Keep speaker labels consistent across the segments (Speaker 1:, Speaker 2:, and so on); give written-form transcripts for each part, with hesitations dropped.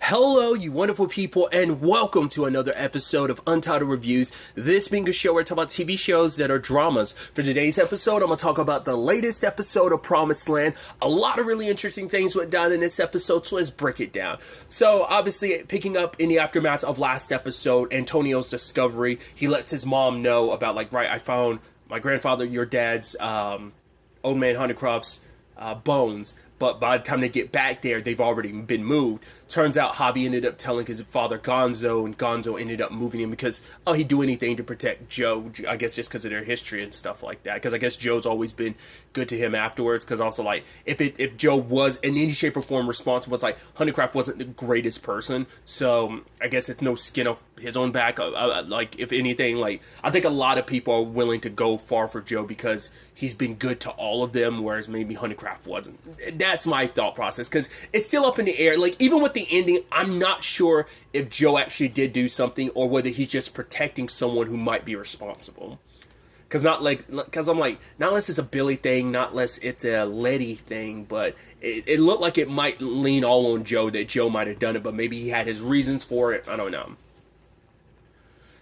Speaker 1: Hello, you wonderful people, and welcome to another episode of Untitled Reviews. This being a show where I talk about TV shows that are dramas. For today's episode, I'm going to talk about the latest episode of Promised Land. A lot of really interesting things went down in this episode, so let's break it down. So, obviously, picking up in the aftermath of last episode, Antonio's discovery, he lets his mom know about, I found my grandfather, your dad's, old man Honeycroft's, bones. But by the time they get back there, they've already been moved. Turns out Javi ended up telling his father Gonzo, and Gonzo ended up moving him because, he'd do anything to protect Joe, I guess just because of their history and stuff like that. Because I guess Joe's always been good to him afterwards, because also, if Joe was in any shape or form responsible, it's like, Honeycroft wasn't the greatest person, so I guess it's no skin off his own back. If anything, I think a lot of people are willing to go far for Joe because he's been good to all of them, whereas maybe Honeycroft wasn't. That's my thought process, because it's still up in the air. Even with the ending, I'm not sure if Joe actually did do something or whether he's just protecting someone who might be responsible. Because I'm like, not unless it's a Billy thing, not unless it's a Letty thing, but it looked like it might lean all on Joe, that Joe might have done it, but maybe he had his reasons for it. I don't know.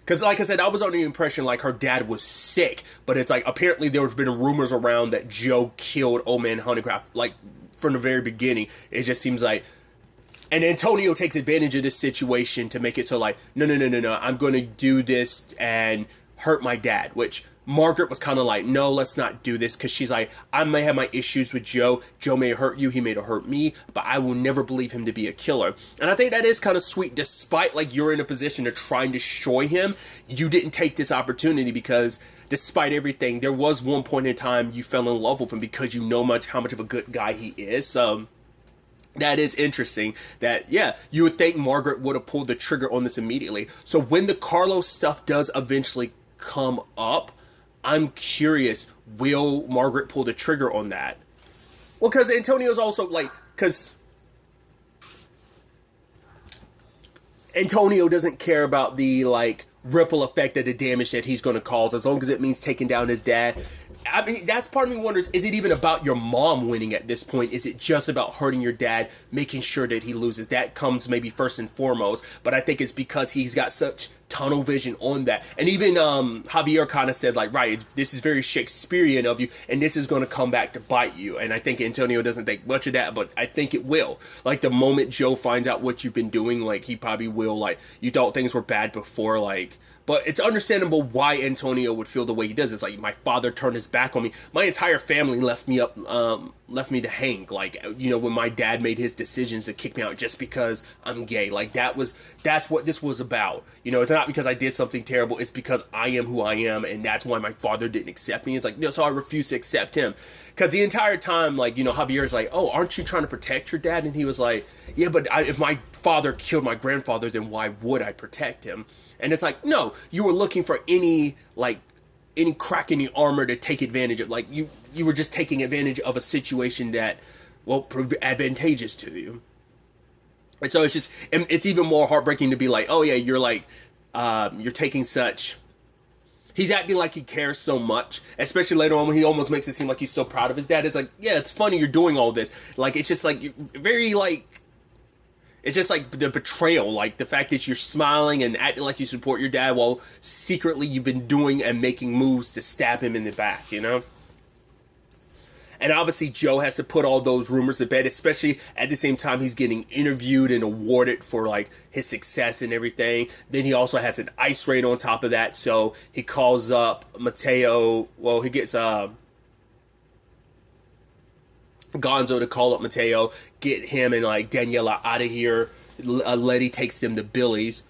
Speaker 1: Because, like I said, I was under the impression, her dad was sick, but it's apparently there have been rumors around that Joe killed old man Honeycroft, from the very beginning. It just seems like, and Antonio takes advantage of this situation to make it so no, I'm going to do this and hurt my dad, which Margaret was kind of like, no, let's not do this, because she's like, I may have my issues with Joe. Joe may hurt you, he may have hurt me, but I will never believe him to be a killer. And I think that is kind of sweet, despite you're in a position to try and destroy him, you didn't take this opportunity, because despite everything, there was one point in time you fell in love with him because you know how much of a good guy he is. So that is interesting that, you would think Margaret would have pulled the trigger on this immediately. So when the Carlos stuff does eventually come up, I'm curious, will Margaret pull the trigger on that? Well, because Antonio's also, because Antonio doesn't care about the, ripple effect of the damage that he's going to cause, as long as it means taking down his dad. I mean, that's part of me wonders, is it even about your mom winning at this point? Is it just about hurting your dad, making sure that he loses? That comes maybe first and foremost, but I think it's because he's got such tunnel vision on that. And even Javier kind of said, this is very Shakespearean of you, and this is going to come back to bite you. And I think Antonio doesn't think much of that, but I think it will. The moment Joe finds out what you've been doing, he probably will, you thought things were bad before, but it's understandable why Antonio would feel the way he does. It's my father turned his back on me. My entire family left me to hang. When my dad made his decisions to kick me out just because I'm gay. That's what this was about. It's not because I did something terrible. It's because I am who I am, and that's why my father didn't accept me. It's so I refuse to accept him. Because the entire time, Javier's oh, aren't you trying to protect your dad? And he was yeah, but if my father killed my grandfather, then why would I protect him? And it's no, you were looking for any crack in the armor to take advantage of. You were just taking advantage of a situation that, proved advantageous to you. And so it's even more heartbreaking to be oh yeah, you're taking such. He's acting like he cares so much, especially later on when he almost makes it seem like he's so proud of his dad. It's yeah, it's funny you're doing all this. It's just very it's just the betrayal, the fact that you're smiling and acting like you support your dad while secretly you've been doing and making moves to stab him in the back, And obviously Joe has to put all those rumors to bed, especially at the same time he's getting interviewed and awarded for his success and everything. Then he also has an ice raid on top of that, so he calls up Mateo. Well, he gets Gonzo to call up Mateo, get him and Daniela out of here. Letty takes them to Billy's,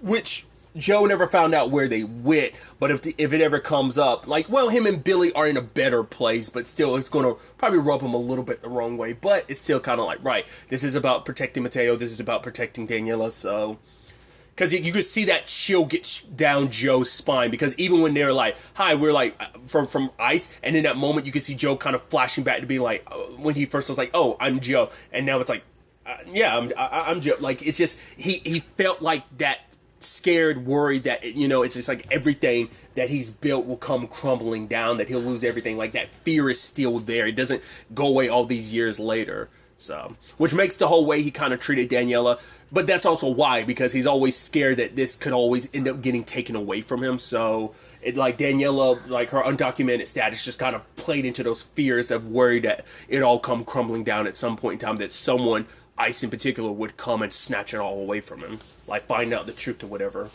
Speaker 1: which Joe never found out where they went, but if it ever comes up, him and Billy are in a better place, but still it's going to probably rub him a little bit the wrong way, but it's still kind of right, this is about protecting Mateo, this is about protecting Daniela, so. Because you could see that chill get down Joe's spine. Because even when they're hi, we're from ice. And in that moment, you could see Joe kind of flashing back to be when he first was oh, I'm Joe. And now it's yeah, I'm Joe. It's just, he felt that scared, worried that, it's just everything that he's built will come crumbling down. That he'll lose everything. That fear is still there. It doesn't go away all these years later. So, which makes the whole way he kind of treated Daniela, but that's also why, because he's always scared that this could always end up getting taken away from him. So, it like Daniela, like her undocumented status just kind of played into those fears of worry that it all come crumbling down at some point in time, that someone, ICE in particular, would come and snatch it all away from him, like find out the truth or whatever.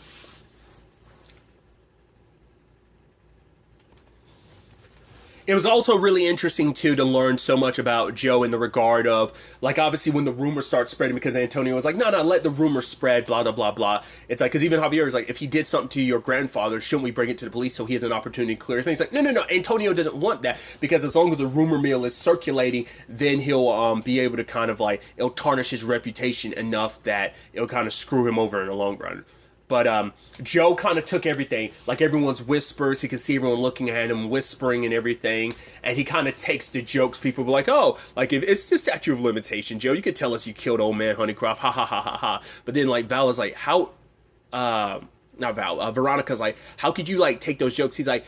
Speaker 1: It was also really interesting, too, to learn so much about Joe in the regard of, like, obviously when the rumors start spreading, because Antonio was like, no, let the rumors spread, blah, blah, blah, blah. It's like, because even Javier was like, if he did something to your grandfather, shouldn't we bring it to the police so he has an opportunity to clear his name? He's like, no, Antonio doesn't want that, because as long as the rumor mill is circulating, then he'll be able to kind of, like, it'll tarnish his reputation enough that it'll kind of screw him over in the long run. But Joe kind of took everything, like everyone's whispers. He could see everyone looking at him, whispering and everything. And he kind of takes the jokes. People were like, oh, like if it's the statute of limitation, Joe, you could tell us you killed old man Honeycroft. Ha, ha, ha, ha, ha. But then like Val is like, how, not Val, Veronica's like, how could you like take those jokes? He's like,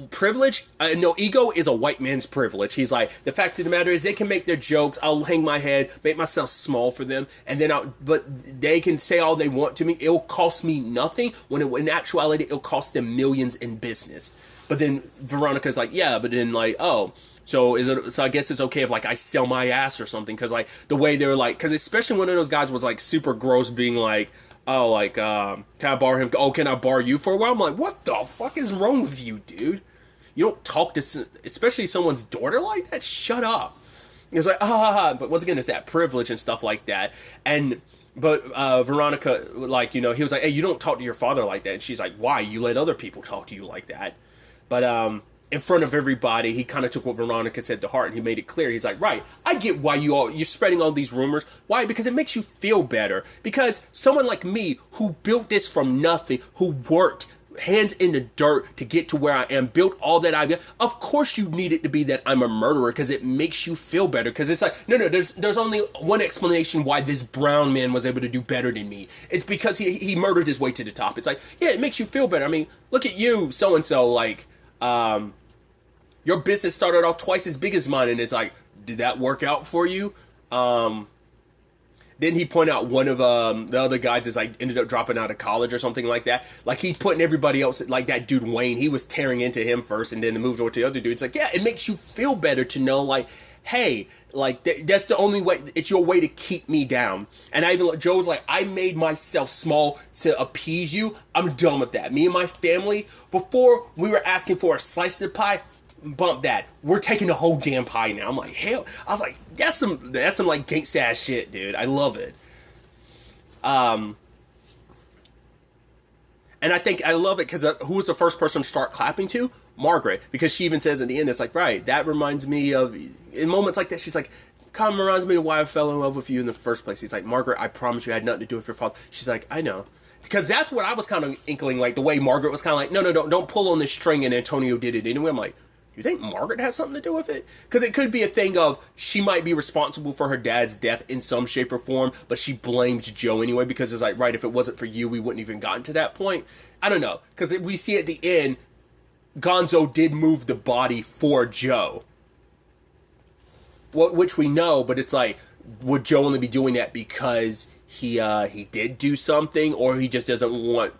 Speaker 1: privilege? No, ego is a white man's privilege. He's like, the fact of the matter is they can make their jokes. I'll hang my head, make myself small for them, and then but they can say all they want to me. It'll cost me nothing when in actuality, it'll cost them millions in business. But then Veronica's like, yeah, but then like, oh, so I guess it's okay if like I sell my ass or something. Cause like the way they're like, cause especially one of those guys was like super gross being like, oh, like, can I borrow him? Oh, can I borrow you for a while? I'm like, what the fuck is wrong with you, dude? You don't talk to, especially someone's daughter like that? Shut up. It's like, but once again, it's that privilege and stuff like that. But Veronica, like, you know, he was like, hey, you don't talk to your father like that. And she's like, why? You let other people talk to you like that. But, in front of everybody, he kind of took what Veronica said to heart, and he made it clear. He's like, right, I get why you're spreading all these rumors. Why? Because it makes you feel better. Because someone like me, who built this from nothing, who worked hands in the dirt to get to where I am, built all that I've got, of course you need it to be that I'm a murderer, because it makes you feel better. Because it's like, no, there's only one explanation why this brown man was able to do better than me. It's because he murdered his way to the top. It's like, yeah, it makes you feel better. I mean, look at you, so-and-so, like, your business started off twice as big as mine, and it's like, did that work out for you? Didn't he point out one of the other guys is like ended up dropping out of college or something like that? Like he's putting everybody else, like that dude Wayne, he was tearing into him first and then moved over to the other dude. It's like, yeah, it makes you feel better to know like, hey, like that's the only way, it's your way to keep me down. And Joe's like, I made myself small to appease you. I'm done with that. Me and my family, before we were asking for a slice of the pie, bump that. We're taking the whole damn pie now. I'm like, hell. I was like, that's some like gangsta ass shit, dude. I love it. And I think I love it because who was the first person to start clapping to? Margaret, because she even says at the end, it's like, right, that reminds me of, in moments like that, she's like, kind of reminds me of why I fell in love with you in the first place. He's like, Margaret, I promise you I had nothing to do with your father. She's like, I know. Because that's what I was kind of inkling, like the way Margaret was kind of like, no, don't pull on this string, and Antonio did it anyway. I'm like, you think Margaret has something to do with it? Because it could be a thing of she might be responsible for her dad's death in some shape or form, but she blamed Joe anyway because it's like, right, if it wasn't for you, we wouldn't even gotten to that point. I don't know. Because we see at the end, Gonzo did move the body for Joe. Which we know, but it's like, would Joe only be doing that because he did do something, or he just doesn't want...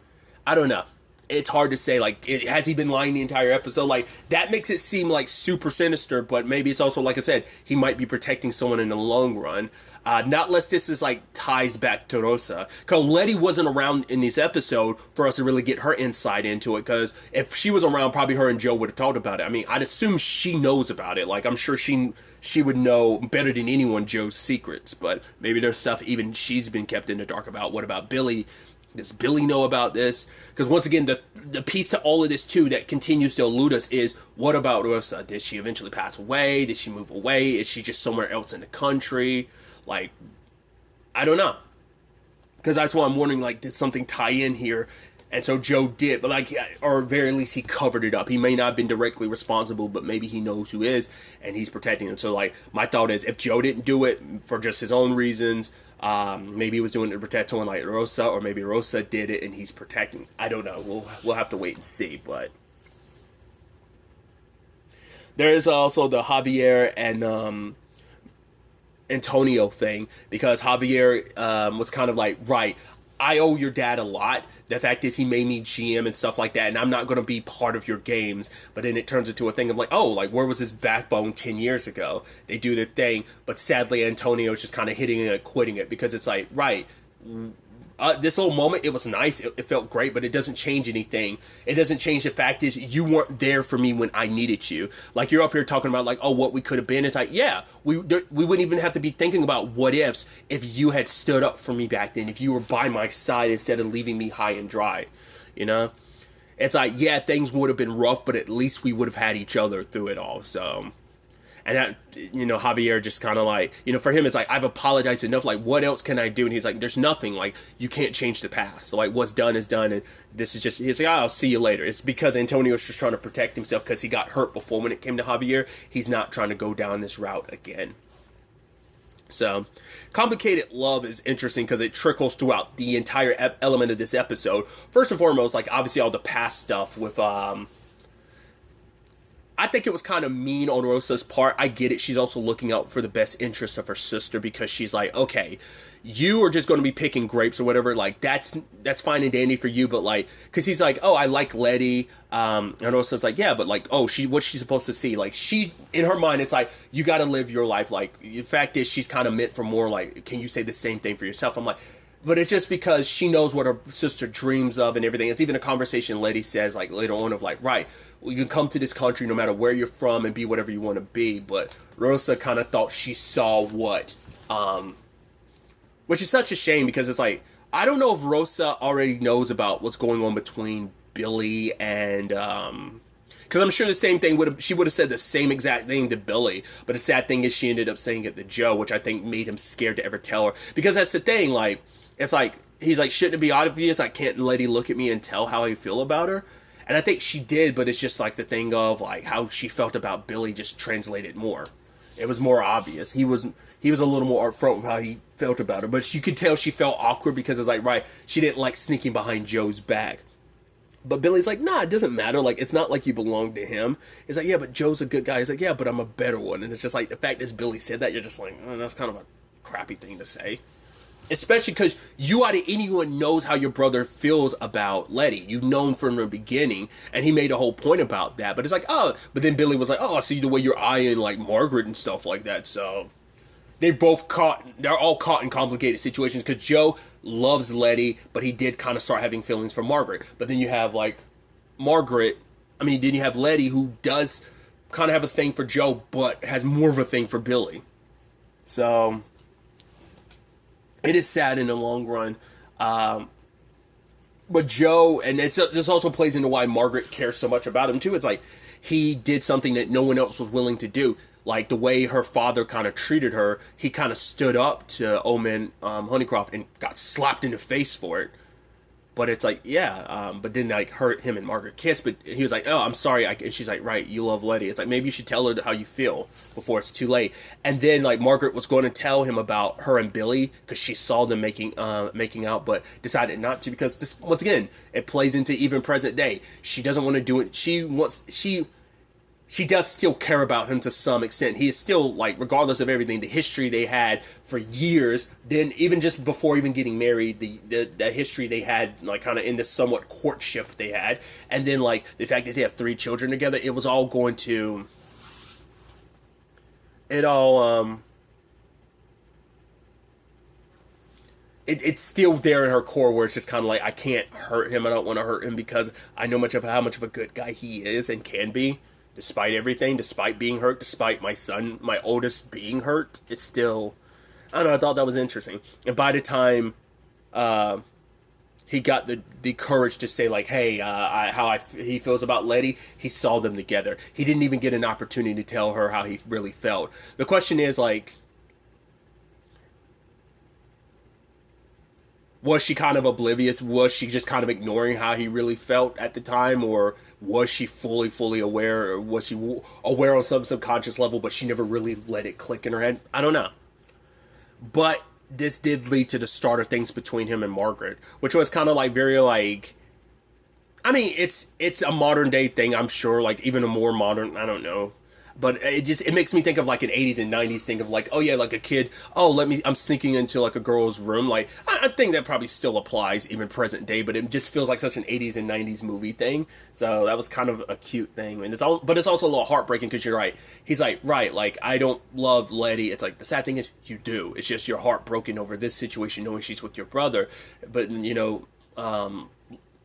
Speaker 1: I don't know. It's hard to say, like, has he been lying the entire episode? Like, that makes it seem, like, super sinister, but maybe it's also, like I said, he might be protecting someone in the long run. Not less this is, like, ties back to Rosa. Because Letty wasn't around in this episode for us to really get her insight into it, because if she was around, probably her and Joe would have talked about it. I mean, I'd assume she knows about it. Like, I'm sure she would know better than anyone Joe's secrets, but maybe there's stuff even she's been kept in the dark about. What about Billy? Does Billy know about this? Because once again, the piece to all of this too that continues to elude us is, what about Rosa? Did she eventually pass away? Did she move away? Is she just somewhere else in the country? Like, I don't know. Because that's why I'm wondering, like, did something tie in here? And so Joe did, but like, or at very least he covered it up. He may not have been directly responsible, but maybe he knows who is, and he's protecting him. So like, my thought is, if Joe didn't do it for just his own reasons, maybe he was doing it to protect someone like Rosa, or maybe Rosa did it and he's protecting. I don't know. We'll have to wait and see. But there is also the Javier and Antonio thing, because Javier was kind of like, right, I owe your dad a lot. The fact is he made me GM and stuff like that, and I'm not going to be part of your games. But then it turns into a thing of like, oh, like where was his backbone 10 years ago? They do their thing, but sadly Antonio's just kind of hitting it and quitting it, because it's like, right, this little moment, it was nice, it felt great, but it doesn't change anything. It doesn't change the fact is you weren't there for me when I needed you. Like, you're up here talking about like, oh, what we could have been. It's like, yeah, we wouldn't even have to be thinking about what ifs if you had stood up for me back then, if you were by my side instead of leaving me high and dry, you know? It's like, yeah, things would have been rough, but at least we would have had each other through it all. So, and that, you know, Javier just kind of like, you know, for him, it's like, I've apologized enough. Like, what else can I do? And he's like, there's nothing. Like, you can't change the past. So, like, what's done is done. And this is just, he's like, oh, I'll see you later. It's because Antonio's just trying to protect himself because he got hurt before when it came to Javier. He's not trying to go down this route again. So, complicated love is interesting because it trickles throughout the entire element of this episode. First and foremost, like, obviously all the past stuff with, I think it was kind of mean on Rosa's part. I get it. She's also looking out for the best interest of her sister, because she's like, okay, you are just going to be picking grapes or whatever. Like, that's fine and dandy for you, but like, because he's like, oh, I like Letty. And Rosa's like, yeah, but like, oh, what's she supposed to see? Like, she, in her mind, it's like, you got to live your life. Like, the fact is, she's kind of meant for more. Like, can you say the same thing for yourself? I'm like, but it's just because she knows what her sister dreams of and everything. It's even a conversation Letty says, like, later on, of like, right, well, you can come to this country no matter where you're from and be whatever you want to be. But Rosa kind of thought she saw what, which is such a shame, because it's like, I don't know if Rosa already knows about what's going on between Billy and, because I'm sure the same thing she would have said the same exact thing to Billy. But the sad thing is she ended up saying it to Joe, which I think made him scared to ever tell her. Because that's the thing, like, it's like, he's like, shouldn't it be obvious? I can't let Letty look at me and tell how I feel about her. And I think she did, but it's just like the thing of like how she felt about Billy just translated more. It was more obvious. He was a little more upfront with how he felt about her. But you could tell she felt awkward, because it's like, right, she didn't like sneaking behind Joe's back. But Billy's like, nah, it doesn't matter. Like, it's not like you belong to him. It's like, yeah, but Joe's a good guy. He's like, yeah, but I'm a better one. And it's just like, the fact is Billy said that, you're just like, oh, that's kind of a crappy thing to say. Especially because you out of anyone knows how your brother feels about Letty. You've known from the beginning, and he made a whole point about that. But it's like, oh, but then Billy was like, oh, I see the way you're eyeing like Margaret and stuff like that. So they're all caught in complicated situations, because Joe loves Letty, but he did kind of start having feelings for Margaret. But then you have like then you have Letty, who does kind of have a thing for Joe, but has more of a thing for Billy. So it is sad in the long run. But Joe, and this also plays into why Margaret cares so much about him too. It's like, he did something that no one else was willing to do. Like, the way her father kind of treated her, he kind of stood up to Omen Honeycroft and got slapped in the face for it. But it's like, yeah, but then like him and Margaret kissed, but he was like, oh, I'm sorry. And she's like, right, you love Letty. It's like, maybe you should tell her how you feel before it's too late. And then like Margaret was going to tell him about her and Billy, because she saw them making out, but decided not to, because this, once again, it plays into even present day. She doesn't want to do it. She does still care about him to some extent. He is still, like, regardless of everything, the history they had for years, then even just before even getting married, the history they had, like, kind of in this somewhat courtship they had, and then, like, the fact that they have 3 children together, it was all going to, it's still there in her core, where it's just kind of like, I can't hurt him, I don't want to hurt him, because I know how much of a good guy he is and can be. Despite everything, despite being hurt, despite my son, my oldest, being hurt, it's still, I don't know, I thought that was interesting. And by the time he got the courage to say, like, hey, he feels about Letty, he saw them together. He didn't even get an opportunity to tell her how he really felt. The question is, like, was she kind of oblivious? Was she just kind of ignoring how he really felt at the time? Or was she fully aware? Or was she aware on some subconscious level, but she never really let it click in her head? I don't know. But this did lead to the start of things between him and Margaret, which was kind of like very like, I mean, it's a modern day thing, I'm sure, like even a more modern, I don't know. But it makes me think of like an 80s and 90s thing of like, oh yeah, like a kid, oh, I'm sneaking into like a girl's room. Like, I think that probably still applies even present day, but it just feels like such an 80s and 90s movie thing. So that was kind of a cute thing. And but it's also a little heartbreaking because you're right. He's like, right, like, I don't love Letty. It's like, the sad thing is you do. It's just your heart broken over this situation knowing she's with your brother. But,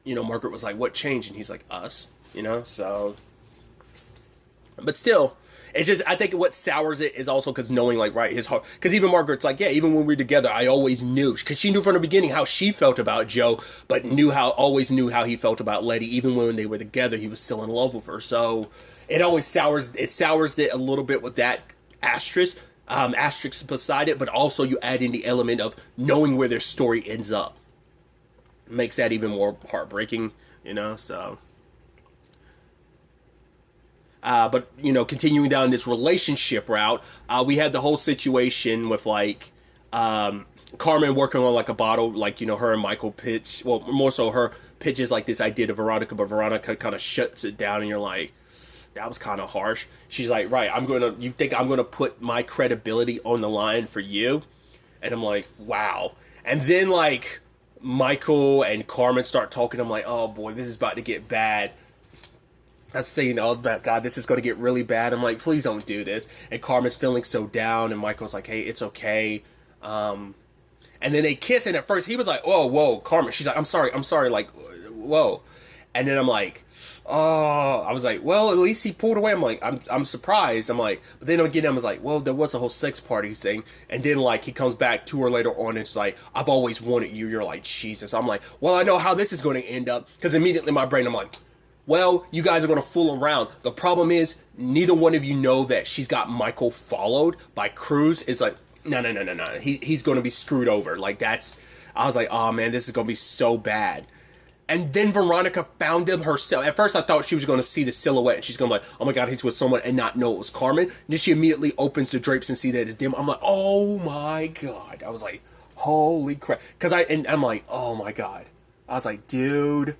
Speaker 1: Margaret was like, what changed? And he's like, us, so... But still, it's just, I think what sours it is also because knowing, like, right, his heart, because even Margaret's like, yeah, even when we were together, I always knew, because she knew from the beginning how she felt about Joe, but always knew how he felt about Letty. Even when they were together, he was still in love with her. So it always sours it a little bit with that asterisk beside it, but also you add in the element of knowing where their story ends up. It makes that even more heartbreaking, so... But, continuing down this relationship route, we had the whole situation with, like, Carmen working on, like, a bottle, like, her and Michael pitch, well, more so her pitches, like, this idea to Veronica, but Veronica kind of shuts it down, and you're like, that was kind of harsh. She's like, right, you think I'm going to put my credibility on the line for you? And I'm like, wow. And then, like, Michael and Carmen start talking, I'm like, oh, boy, this is about to get bad. I was saying, oh, God, this is going to get really bad. I'm like, please don't do this. And Carmen's feeling so down, and Michael's like, hey, it's okay. And then they kiss, and at first he was like, whoa, Carmen. She's like, I'm sorry, like, whoa. And then I'm like, oh, I was like, well, at least he pulled away. I'm like, I'm surprised. I'm like, but then again, I was like, well, there was a whole sex party thing. And then, like, he comes back to her later on, and it's like, I've always wanted you. You're like, Jesus. I'm like, well, I know how this is going to end up. Because immediately in my brain, I'm like, well, you guys are going to fool around. The problem is, neither one of you know that she's got Michael followed by Cruz. It's like, no. He's going to be screwed over. Like, I was like, oh man, this is going to be so bad. And then Veronica found him herself. At first, I thought she was going to see the silhouette, and she's going to be like, oh my God, he's with someone, and not know it was Carmen. Then she immediately opens the drapes and see that it's dim. I'm like, oh my God. I was like, holy crap. And I'm like, oh my God. I was like, dude.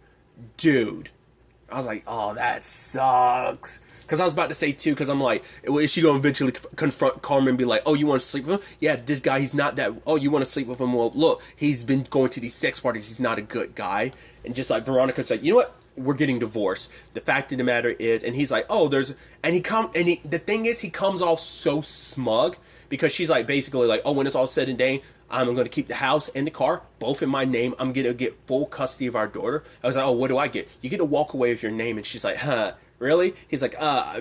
Speaker 1: I was like, oh, that sucks. Because I was about to say, too, because I'm like, is she going to eventually confront Carmen and be like, oh, you want to sleep with him? Yeah, this guy, he's not that, oh, you want to sleep with him? Well, look, he's been going to these sex parties. He's not a good guy. And just like Veronica's like, you know what? We're getting divorced. The fact of the matter is, and he's like, oh, the thing is, he comes off so smug because she's like, basically like, oh, when it's all said and done, I'm going to keep the house and the car, both in my name. I'm going to get full custody of our daughter. I was like, oh, what do I get? You get to walk away with your name. And she's like, huh, really? He's like,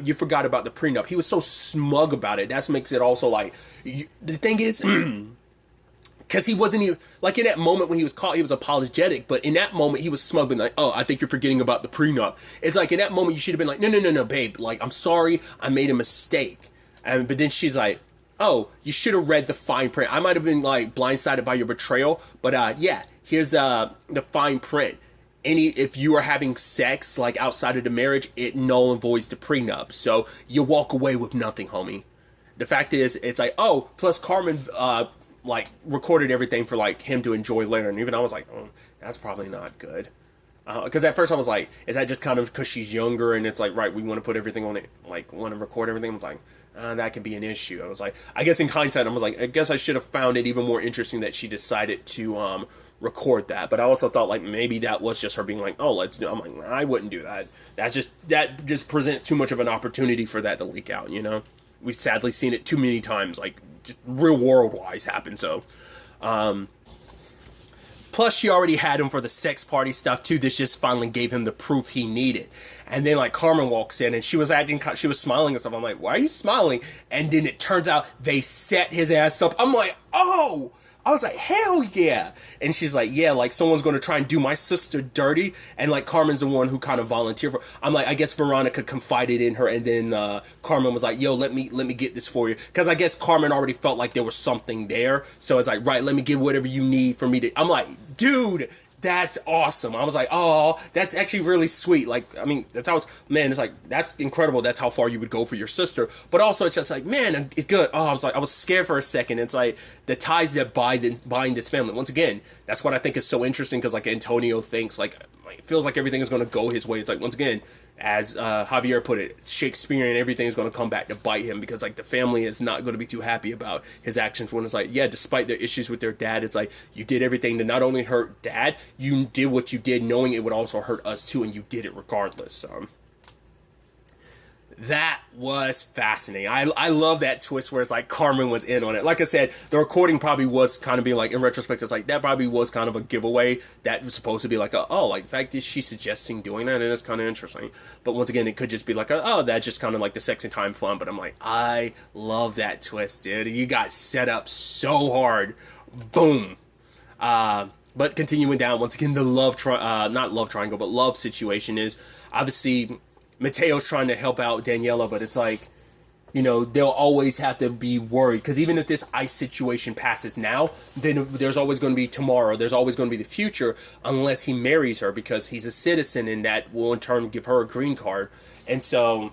Speaker 1: you forgot about the prenup. He was so smug about it. That makes it also like, the thing is, because he wasn't even, like in that moment when he was caught, he was apologetic. But in that moment, he was smug and like, oh, I think you're forgetting about the prenup. It's like in that moment, you should have been like, no, babe. Like, I'm sorry. I made a mistake. But then she's like, oh, you should have read the fine print. I might have been like blindsided by your betrayal, but yeah, here's the fine print. If you are having sex like outside of the marriage, it null and voids the prenup. So you walk away with nothing, homie. The fact is, it's like, oh, plus Carmen like recorded everything for like him to enjoy later, and even I was like, oh, that's probably not good. Because at first I was like, is that just kind of because she's younger and it's like, right, we want to put everything on it, like want to record everything? I was like, that could be an issue. I was like, I guess in hindsight, I was like, I guess I should have found it even more interesting that she decided to record that. But I also thought like maybe that was just her being like, oh, let's do it. I'm like, I wouldn't do that. That just presents too much of an opportunity for that to leak out, We've sadly seen it too many times, like just real world-wise happen. So, plus she already had him for the sex party stuff too. This just finally gave him the proof he needed. And then like Carmen walks in and she was smiling and stuff. I'm like, why are you smiling? And then it turns out they set his ass up. I'm like, oh, I was like, hell yeah. And she's like, yeah, like someone's going to try and do my sister dirty. And like Carmen's the one who kind of volunteered for. I'm like, I guess Veronica confided in her. And then Carmen was like, yo, let me get this for you. Because I guess Carmen already felt like there was something there. So it's like, right, let me get whatever you need for me to. I'm like, dude, that's awesome. I was like, oh, that's actually really sweet. Like, I mean, that's how it's like, that's incredible. That's how far you would go for your sister. But also it's just like, man, it's good. Oh, I was scared for a second. It's like the ties that bind this family. Once again, that's what I think is so interesting. Cause like Antonio thinks like, it feels like everything is going to go his way. It's like, once again, as Javier put it, Shakespearean, everything is going to come back to bite him, because like the family is not going to be too happy about his actions. When it's like, yeah, despite their issues with their dad, it's like, you did everything to not only hurt dad, you did what you did knowing it would also hurt us too, and you did it regardless. That was fascinating. I love that twist where it's like Carmen was in on it. Like I said, the recording probably was kind of being like, in retrospect, it's like, that probably was kind of a giveaway. That was supposed to be like, like the fact that she's suggesting doing that, and it's kind of interesting. But once again, it could just be like, that's just kind of like the sexy time fun. But I'm like, I love that twist, dude. You got set up so hard. Boom. But continuing down, once again, the not love triangle, but love situation is obviously Mateo's trying to help out Daniela, but it's like, they'll always have to be worried, because even if this ICE situation passes now, then there's always going to be tomorrow, there's always going to be the future, unless he marries her, because he's a citizen, and that will in turn give her a green card. And so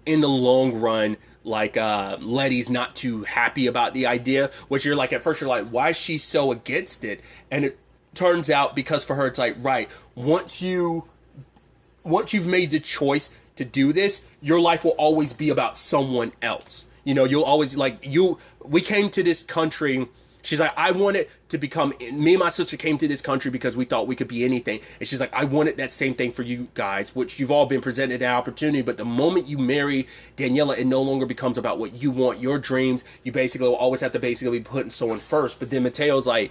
Speaker 1: in the long run, like Letty's not too happy about the idea, which you're like, at first you're like, why is she so against it? And it turns out, because for her it's like, right, once you've made the choice to do this, your life will always be about someone else. You'll always, like, we came to this country, she's like, I wanted to become, me and my sister came to this country because we thought we could be anything, and she's like, I wanted that same thing for you guys, which you've all been presented an opportunity, but the moment you marry Daniela, it no longer becomes about what you want, your dreams. You basically will always have to basically be putting someone first. But then Mateo's like,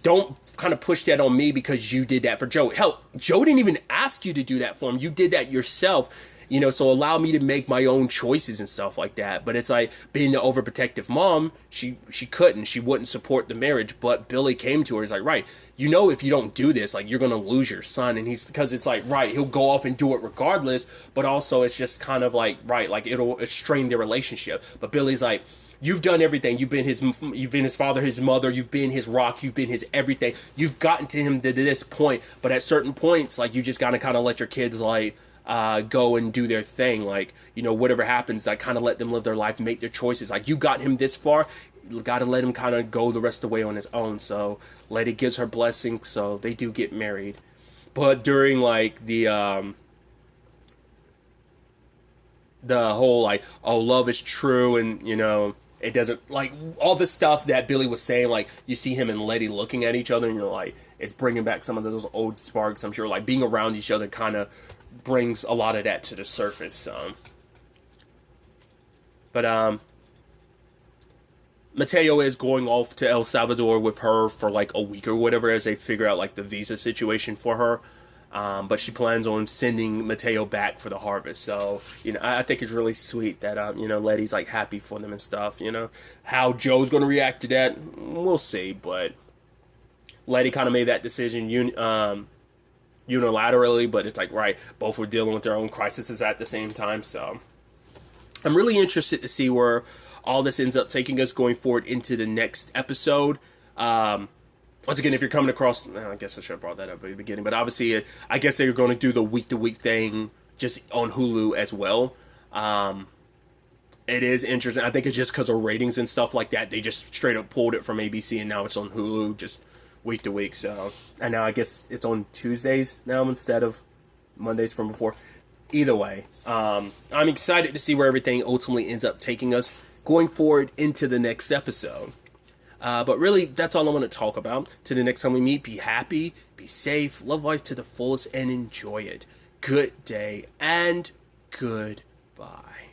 Speaker 1: don't kind of push that on me because you did that for Joe. Hell, Joe didn't even ask you to do that for him. You did that yourself, so allow me to make my own choices and stuff like that. But it's like, being the overprotective mom, she couldn't. She wouldn't support the marriage. But Billy came to her. He's like, right, if you don't do this, like, you're going to lose your son. And because it's like, right, he'll go off and do it regardless. But also it's just kind of like, right, like, it'll strain their relationship. But Billy's like, you've done everything. You've been his father, his mother. You've been his rock. You've been his everything. You've gotten to him to this point. But at certain points, like, you just gotta kind of let your kids, like, go and do their thing. Like, whatever happens, like, kind of let them live their life, make their choices. Like, you got him this far, you gotta let him kind of go the rest of the way on his own. So Letty gives her blessing. So they do get married. But during, like, the whole, like, oh, love is true, and it doesn't, like, all the stuff that Billy was saying, like, you see him and Letty looking at each other, and you're like, it's bringing back some of those old sparks. I'm sure, like, being around each other kind of brings a lot of that to the surface. But Mateo is going off to El Salvador with her for, like, a week or whatever, as they figure out, like, the visa situation for her. But she plans on sending Mateo back for the harvest. So, I think it's really sweet that, Letty's, like, happy for them and stuff, How Joe's going to react to that, we'll see. But Letty kind of made that decision unilaterally, but it's like, right, both were dealing with their own crises at the same time. So I'm really interested to see where all this ends up taking us going forward into the next episode. Once again, if you're coming across, I guess I should have brought that up at the beginning, but obviously, I guess they're going to do the week-to-week thing just on Hulu as well. It is interesting. I think it's just because of ratings and stuff like that. They just straight up pulled it from ABC, and now it's on Hulu just week-to-week. So, and now I guess it's on Tuesdays now instead of Mondays from before. Either way, I'm excited to see where everything ultimately ends up taking us going forward into the next episode. But really, that's all I want to talk about. To the next time we meet, be happy, be safe, love life to the fullest, and enjoy it. Good day and goodbye.